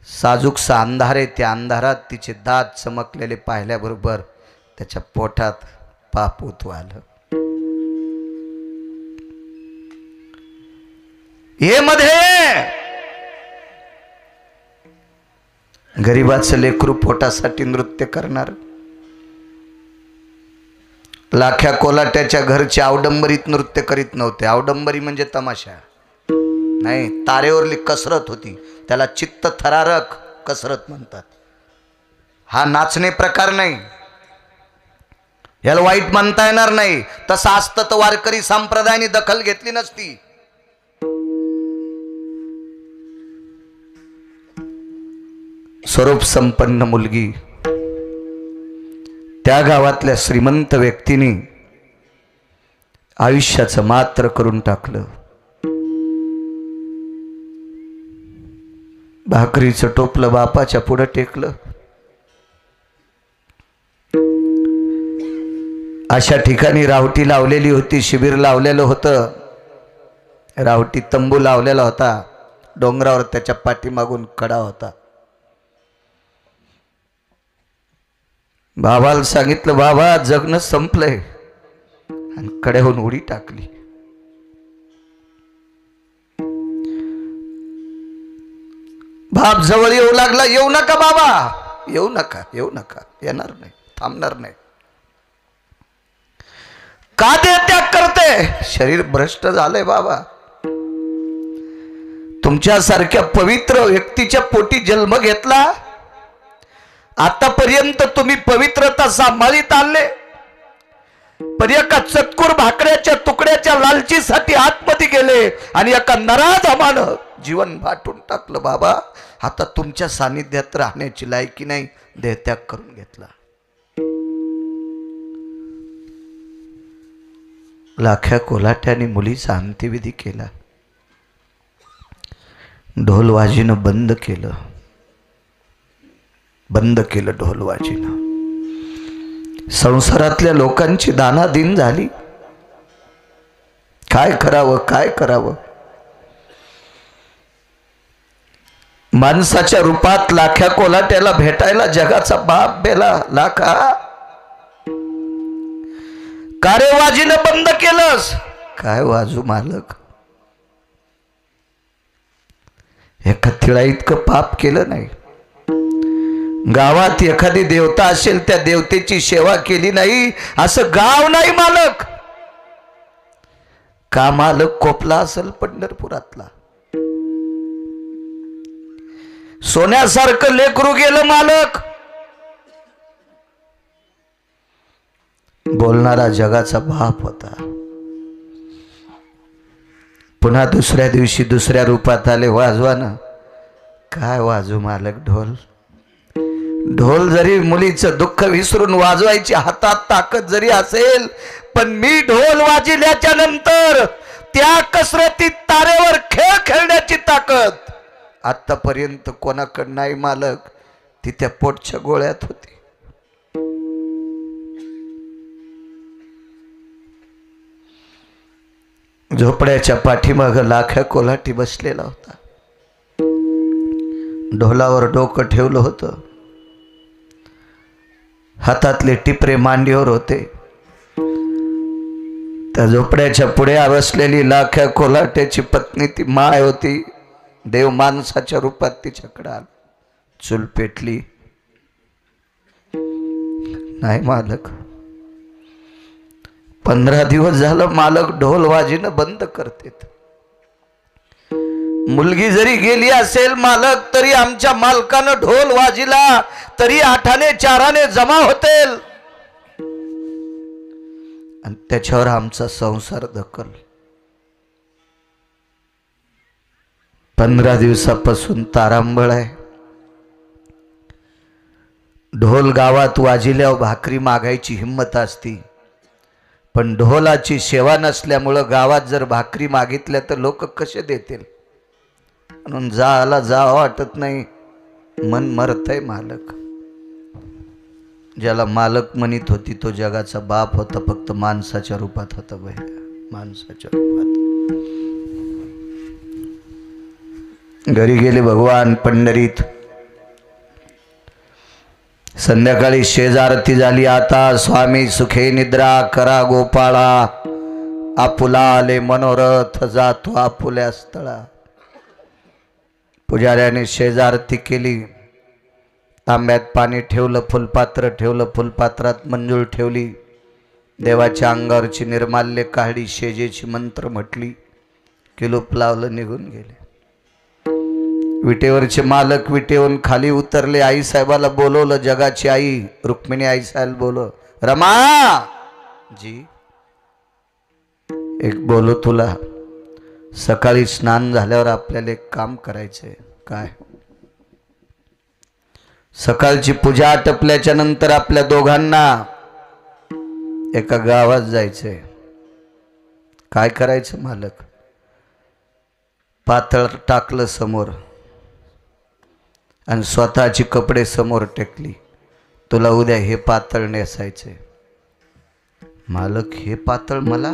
साजूकसा अंधार आहे, त्या अंधारात तिचे दात चमकलेले पाहिल्याबरोबर त्याच्या पोटात पाप उतवालं. हे मध्ये गरीबाचं लेकरू पोटासाठी नृत्य करणार. लाख्या कोल्हाट्याच्या घरचे अवडंबरीत नृत्य करीत नव्हते. अवडंबरी म्हणजे तमाशा नाही, तारेवरली कसरत होती. त्याला चित्त थरारक कसरत म्हणतात. हा नाचणे प्रकार नाही. याला वाईट म्हणता येणार नाही. तसं असतं तर वारकरी संप्रदायाने दखल घेतली नसती. स्वरूप संपन्न मुलगी त्या गावातल्या श्रीमंत व्यक्तीने आयुष्याचं मात्र करून टाकलं. भाकरीचं टोपलं बापाच्या पुढं टेकलं. अशा ठिकाणी रावटी लावलेली होती, शिबिर लावलेलं होतं. रावटी तंबू लावलेला होता. डोंगरावर त्याच्या पाठीमागून कडा होता. बाबाला सांगितलं, बाबा जगणं संपलंय, आणि कड्याहून उडी टाकली. बाप जवळ येऊ लागला. येऊ नका बाबा, येऊ नका, येऊ नका, येणार नाही, थांबणार नाही. का देहत्याग करते? शरीर भ्रष्ट झालंय बाबा. तुमच्यासारख्या पवित्र व्यक्तीच्या पोटी जन्म घेतला. आतापर्यंत तुम्ही पवित्रता सांभाळीत आले, पण एका चतकुर भाकऱ्याच्या तुकड्याच्या लालचीसाठी आतमध्ये गेले आणि एका नराधमानं जीवन वाटून टाकलं. बाबा आता तुमच्या सानिध्यात राहण्याची लायकी नाही, देहत्याग करून घेतला. लाख्या कोलाट्याने मुलीचा अंत्यविधी केला. ढोलवाजीनं बंद केलं, बंद केलं ढोलवाजीनं. संसारातल्या लोकांची दानादिन झाली. काय करावं, काय करावं? माणसाच्या रूपात लाख्या कोलाट्याला भेटायला जगाचा बाप बेला. लाखा का रे वाजीनं बंद केलंस? काय वाजू मालक, एका तिळा इतकं पाप केलं नाही. गावात एखादी देवता असेल, त्या देवतेची सेवा केली नाही असं गाव नाही मालक. का मालक कोपला असेल पंढरपुरातला. सोन्यासारखं लेकरू गेलं मालक. बोलणारा जगाचा बाप होता. पुन्हा दुसऱ्या दिवशी दुसऱ्या रूपात आले. वाजवानं काय वाजू मालक? ढोल. ढोल जरी मुलीचं दुःख विसरून वाजवायची हातात ताकद जरी असेल, पण मी ढोल वाजल्याच्या नंतर त्या कसरतीत तारेवर खेळ खेळण्याची ताकद आतापर्यंत कोणाकडे नाही मालक. ती त्या पोटच्या गोळ्यात होती. झोपड्याच्या पाठीमाग लाख्या कोल्हाटी बसलेला होता. ढोलावर डोकं ठेवलं होतं. हातातले टिपरे मांडीवर होते. त्या झोपड्याच्या पुढे बसलेली लाख्या कोल्हाट्याची पत्नी ती माय होती. देव माणसाच्या रूपात तिच्याकडे आला. चूल पेटली. नाही मालक, 15 दिवस झालं मालक ढोल वाजणं बंद करतेत. मुलगी जरी गेली असेल मालक, तरी आमच्या मालकानं ढोल वाजिला तरी 8 4 जमा होतील, आणि त्याच्यावर आमचा संसार धकल. 15 दिवसापासून तारांबळ आहे. ढोल गावात वाजिल्यावर भाकरी मागायची हिम्मत असती, पण ढोलाची सेवा नसल्यामुळं गावात जर भाकरी मागितल्या तर लोक कसे देतील? म्हणून जायला जा वाटत नाही. मन मरतय मालक. ज्याला मालक म्हणत होती तो जगाचा बाप होता, फक्त माणसाच्या रूपात होता. माणसाच्या रूपात. घरी गेले भगवान पंढरीत. संध्याकाळी शेजारती झाली. आता स्वामी सुखे निद्रा करा गोपाळा, आपुला आले मनोरथ जातो आपुल्या स्थळा. पुजाऱ्याने शेजारती केली. तांब्यात पाणी ठेवलं, फुलपात्र ठेवलं, फुलपात्रात मंजूळ ठेवली. देवाच्या अंगावरची निर्माल्य काढली, शेजेची मंत्र म्हटली, किलूप लावलं, निघून गेले. विटेवरचे मालक विटेवरून खाली उतरले. आई साहेबाला बोलवलं. जगाची आई रुक्मिणी आई साहेब रमा जी एक बोलू तुला. सकाळी स्नान झाल्यावर आपल्याला एक काम करायचंय. काय? सकाळची पूजा आटपल्याच्या नंतर आपल्या दोघांना एका गावात जायचंय. काय करायचं मालक? पातळ टाकलं समोर आणि स्वतःची कपडे समोर टेकली. तुला उद्या हे पातळ नेसायचे. मालक हे पातळ मला?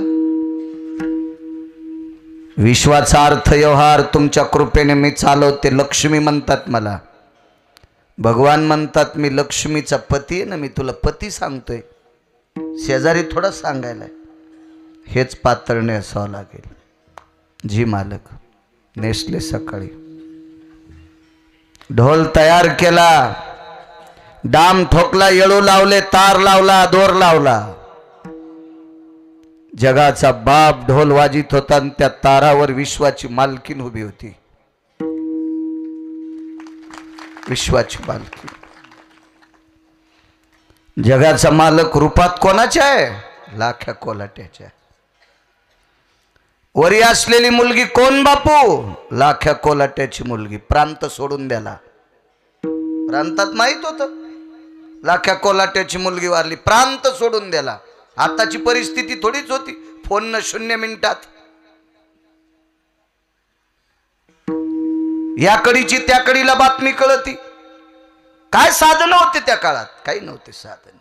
विश्वाचा अर्थ व्यवहार तुमच्या कृपेने मी चालवते. लक्ष्मी म्हणतात मला, भगवान म्हणतात मी लक्ष्मीचा पती आहे ना, मी तुला पती सांगतोय. शेजारी थोडा सांगायला हेच पातळ नेसावं लागेल. जी मालक. नेसले. सकाळी ढोल तयार केला, डाम ठोकला, येळू लावले, तार लावला, दोर लावला. जगाचा बाप ढोल वाजित होता आणि त्या तारावर विश्वाची मालकीन उभी होती. विश्वाची मालकीन. जगाचा मालक रूपात कोणाच्या आहे? लाख्या कोलाट्याच्या. वरी असलेली मुलगी कोण बापू? लाख्या कोलाट्याची मुलगी. प्रांत सोडून द्याला. प्रांतात माहित होत लाख्या कोलाट्याची मुलगी वारली. प्रांत सोडून द्याला. आताची परिस्थिती थोडीच होती. फोन न 0 मिनिटात या कडीची त्या कडीला बातमी कळती. काय साधन होते त्या काळात? काही नव्हते साधन.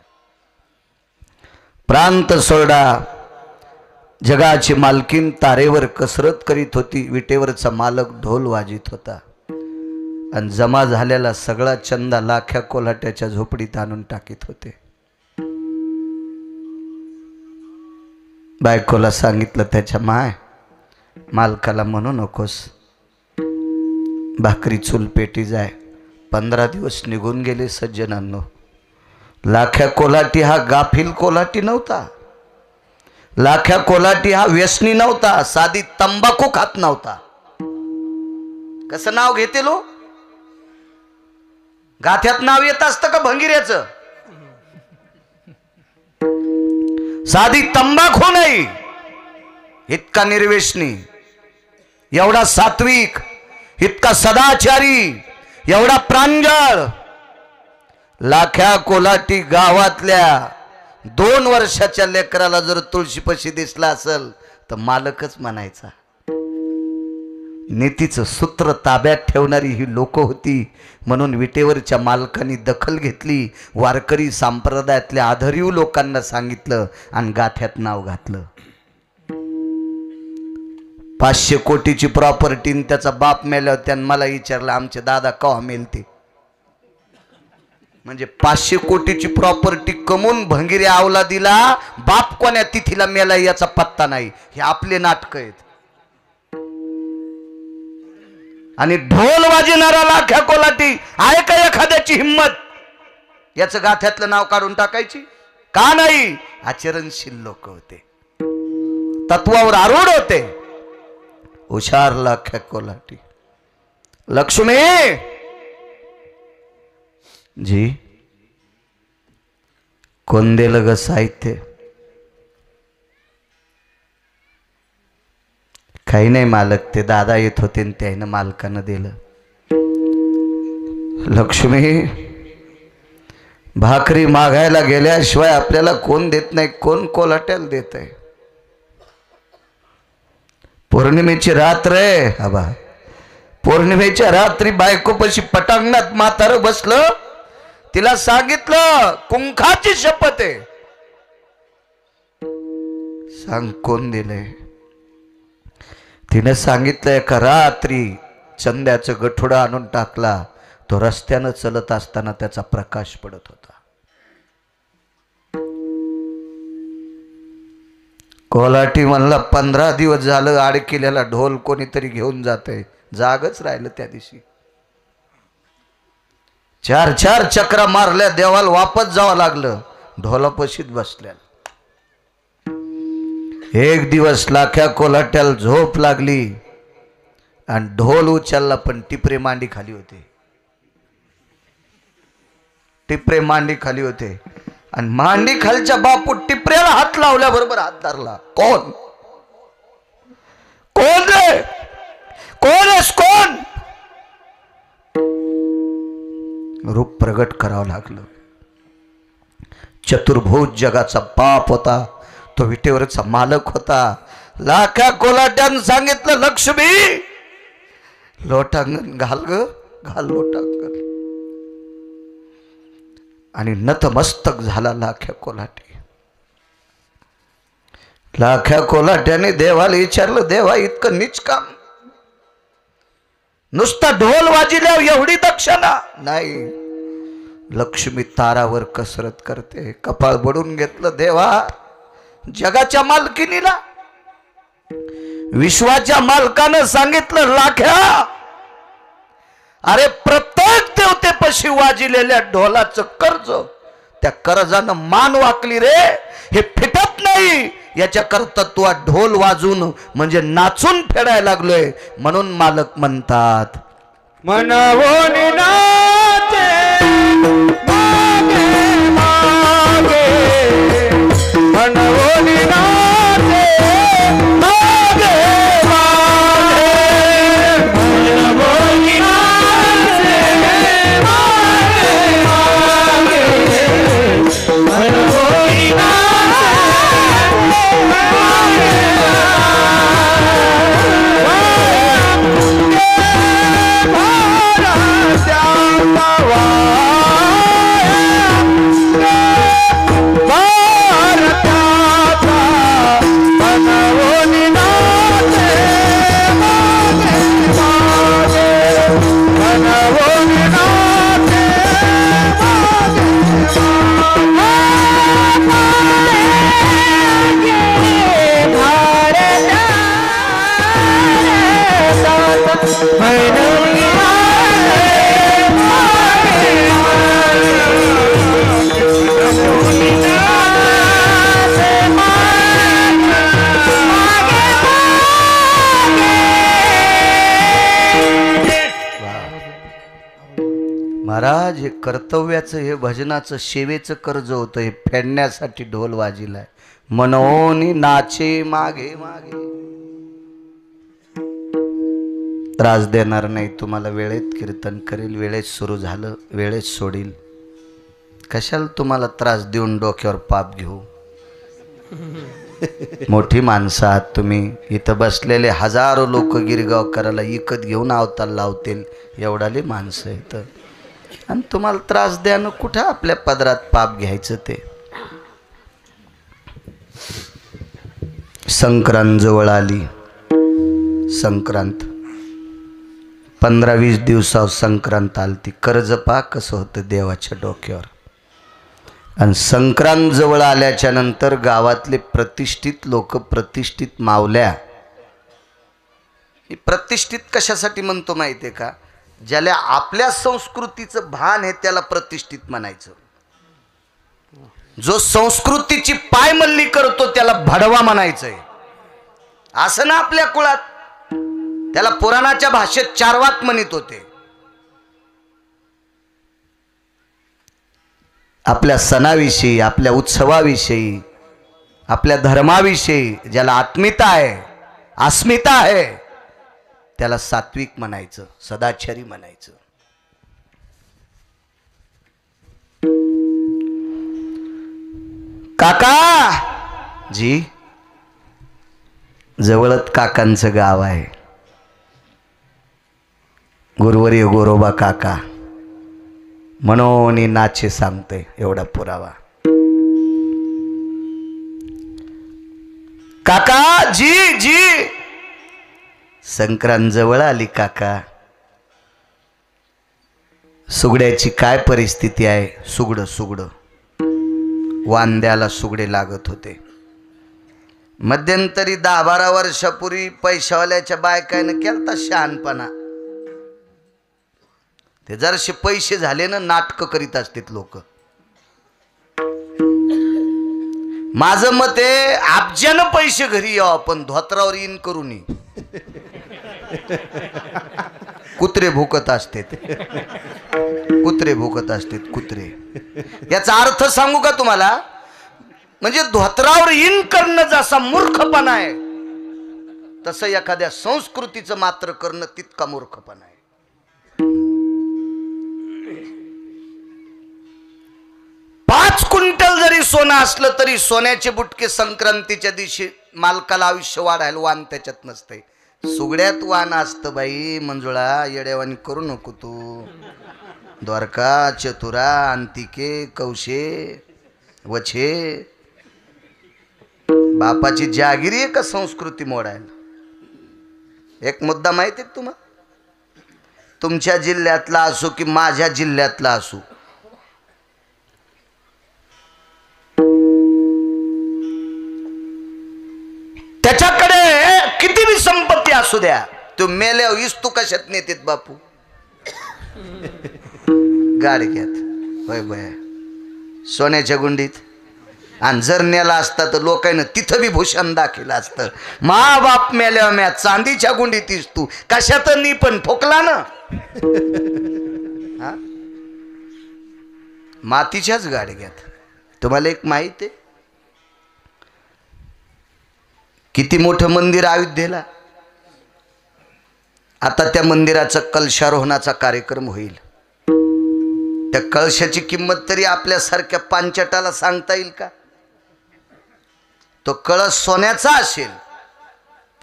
प्रांत सोडा. जगाची मालकीन तारेवर कसरत करीत होती. विटेवरचा मालक ढोल वाजित होता आणि जमा झालेला सगळा चंदा लाख्या कोलाट्याच्या झोपडीत आणून टाकीत होते. बायकोला सांगितलं त्याच्या मालकाला म्हणू नकोस, भाकरी चूल पेटी जाय. 15 दिवस निघून गेले सज्जनांनो. लाख्या कोलाटी हा गाफील कोलाटी नव्हता. लाख्या कोलाटी हा व्यसनी नव्हता. साधी तंबाखू खात नव्हता. कसं नाव घेते लो? गाथ्यात नाव येत असतं का भंगिऱ्याचं? साधी तंबाखू नाही. इतका निर्वेशनी, एवढा सात्विक, इतका सदाचारी, एवढा प्रांजळ. लाख्या कोलाटी गावातल्या 2 वर्षाच्या लेकराला जर तुळशीपाशी दिसला असेल तर मालकच म्हणायचा. नीतीचं सूत्र ताब्यात ठेवणारी ही लोक होती. म्हणून विटेवरच्या मालकांनी दखल घेतली. वारकरी संप्रदायातल्या आधारीव लोकांना सांगितलं आणि गाथ्यात नाव घातलं. 500 कोटीची प्रॉपर्टी. त्याचा बाप मेल्यावर त्यानं मला विचारलं आमचे दादा केव्हा मेलते. म्हणजे 500 कोटीची प्रॉपर्टी कमवून भंगिरे आवला दिला, बाप कोण्या तिथीला मेला याचा पत्ता नाही. हे आपले नाटक आहेत. आणि ढोल वाजणारा लाख्या कोलाटी आहे का एखाद्याची हिम्मत याचं गाथ्यातलं नाव काढून टाकायची? का नाही? आचरणशील लोक होते, तत्वावर आरूढ होते. हुशार लाख्या कोलाटी. लक्ष्मी जी कोण दिलं ग साहित्य? काही नाही मालक, ते दादा येत होते त्यानं मालकानं दिलं. लक्ष्मी भाकरी मागायला गेल्याशिवाय आपल्याला कोण देत नाही. कोण कोलाट्याला देत आहे? पौर्णिमेची रात्र आहे आबा. पौर्णिमेच्या रात्री बायकोपाशी पटांगणात म्हातारं बसलं. तिला सांगितलं कुंखाची शपथ आहे. सांग कोण दिलंय? तिने सांगितलं एका रात्री चंद्याचं गठोडं आणून टाकला. तो रस्त्यानं चलत असताना त्याचा प्रकाश पडत होता. कोलाटी म्हणला 15 दिवस झालं अडकिलेला ढोल कोणीतरी घेऊन जाते. जागच राहिलं त्या दिवशी. 4 चक्रा मारल्या. देवाला वापस जावं लागलं. ढोलापशीत बसल्या. एक दिवस लाख्या कोलाट्याला झोप लागली आणि ढोल उचलला, पण टिपरे मांडी खाली होते. टिपरे मांडी खाली होते. आणि मांडी खालच्या बापू टिपऱ्याला हात लावल्याबरोबर हात धरला. कोण कोण रे, कोण आहेस, कोण? रूप प्रगट करावं लागलं. चतुर्भुज जगाचा बाप होता, तो विटेवरचा मालक होता. लाखा कोलाट्यानं सांगितलं, लक्ष्मी लोटांगण घाल ग, घाल लोटांगण. आणि नतमस्तक झाला लाख्या कोलाटे. लाख्या कोलाट्याने देवाला विचारलं, देवा इतकं नीच काम, नुसता ढोल वाजिल्यावर एवढी दक्षिणा नाही. लक्ष्मी तारावर कसरत करते. कपाळ बडून घेतलं, देवा जगाच्या मालकिनीला, विश्वाच्या मालकानं सांगितलं, लाख्या अरे प्रत्येक देवतेपाशी वाजिलेल्या ढोलाचं कर्ज, त्या कर्जानं मान वाकली रे, हे फिटत नाही. याच्याकरता तू ढोल वाजून म्हणजे नाचून फेडायला लागलोय. म्हणून मालक म्हणतात, मनवून नाचे मागे मागे, मनवून नाचे मागे मागे, मनवून नाचे मागे मागे, मनवून महाराज, हे कर्तव्याचं, हे भजनाचं, सेवेचं कर्ज होतं, हे फेडण्यासाठी ढोल वाजिलाय. मनोनी नाचे मागे मागे. त्रास देणार नाही तुम्हाला, वेळेत कीर्तन करेल, वेळेत सुरू झालं वेळेत सोडील. कशाला तुम्हाला त्रास देऊन डोक्यावर पाप घेऊ. मोठी माणसं आहात तुम्ही. इथं बसलेले हजारो लोक गिरगाव करायला इकत घेऊन अवतार लावतील, एवढाले माणसं आहेत. आणि तुम्हाला त्रास द्यानं कुठं आपल्या पदरात पाप घ्यायचं. ते संक्रांत जवळ आली. संक्रांत 15-20 दिवसावर संक्रांत आलती. कर्ज पा कसं होतं देवाच्या डोक्यावर. आणि संक्रांत जवळ आल्याच्या नंतर गावातले प्रतिष्ठित लोक, प्रतिष्ठित मावल्या, प्रतिष्ठित कशासाठी म्हणतो माहिती आहे का? ज्याला आपल्या संस्कृतीचं भान आहे त्याला प्रतिष्ठित म्हणायचं. जो संस्कृतीची पायमल्ली करतो त्याला भडवा म्हणायचंय. असं ना आपल्या कुळात, त्याला पुराणाच्या भाषेत चारवाक म्हणत होते. आपल्या सणाविषयी, आपल्या उत्सवाविषयी, आपल्या धर्माविषयी ज्याला आत्मीयता आहे, अस्मिता आहे, त्याला सात्विक म्हणायचं, सदाचारी म्हणायचं. काका जी, जवळच काकांचं गाव आहे, गुरुवर्य गोरोबा काका म्हणून नाचे सांगते. एवढा पुरावा. काका जी जी, संक्रांत जवळ आली काका. सुगड्याची काय परिस्थिती आहे. सुगडं वांद्याला सुगडे लागत होते. मध्यंतरी 10-12 वर्षापूर्वी पैशावाल्याच्या बायकानं केलता शहाणपणा. ते जराशे पैसे झाले ना, नाटकं करीत असतात लोक. माझं मत आहे, अब्जानं पैसे घरी यावं पण धोत्रावर इन करू नये. कुत्रे भुकत असते. कुत्रे भुकत असतात कुत्रे. याचा अर्थ सांगू का तुम्हाला? म्हणजे धोत्रावर इन करणं जसा मूर्खपणा आहे तसं एखाद्या संस्कृतीचं मात्र करणं तितका मूर्खपणा आहे. 5 क्विंटल जरी सोनं असलं तरी सोन्याचे बुटके संक्रांतीच्या दिवशी मालकाला आयुष्य वाढायला वाण त्याच्यात नसते. सुगड्यात वाण असतं बाई. मंजुळा येड्यावानी करू नको तू. द्वारका, चतुरा, अंतिके, कौशे, वछे बापाची जागिरी आहे का संस्कृती मोडायला? एक मुद्दा माहिती आहे तुम्हाला? तुमच्या जिल्ह्यातला असो की माझ्या जिल्ह्यातला असो, त्याच्याकडे किती बी संपत्ती असू द्या, तो मेल्यावर इस्तू कशात नेतेत बापू? गाडग्यात. होय बाय, सोन्याच्या गुंडीत. आणि जर नेला असता तर लोकांना तिथं बी भूषण दाखिलं असतं. मा बाप मेल्यावर म्या चांदीच्या गुंडीत इस्तू कशात नी पण फोकला ना. मातीच्याच गाडग्यात. तुम्हाला एक माहिती आहे किती मोठं मंदिर अयोध्येला? आता त्या मंदिराचा कलशारोहणाचा कार्यक्रम होईल. त्या कळशाची किंमत तरी आपल्यासारख्या पांचटाला सांगता येईल का? तो कळस सोन्याचा असेल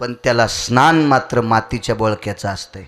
पण त्याला स्नान मात्र मातीच्या बोळक्याचं असतंय.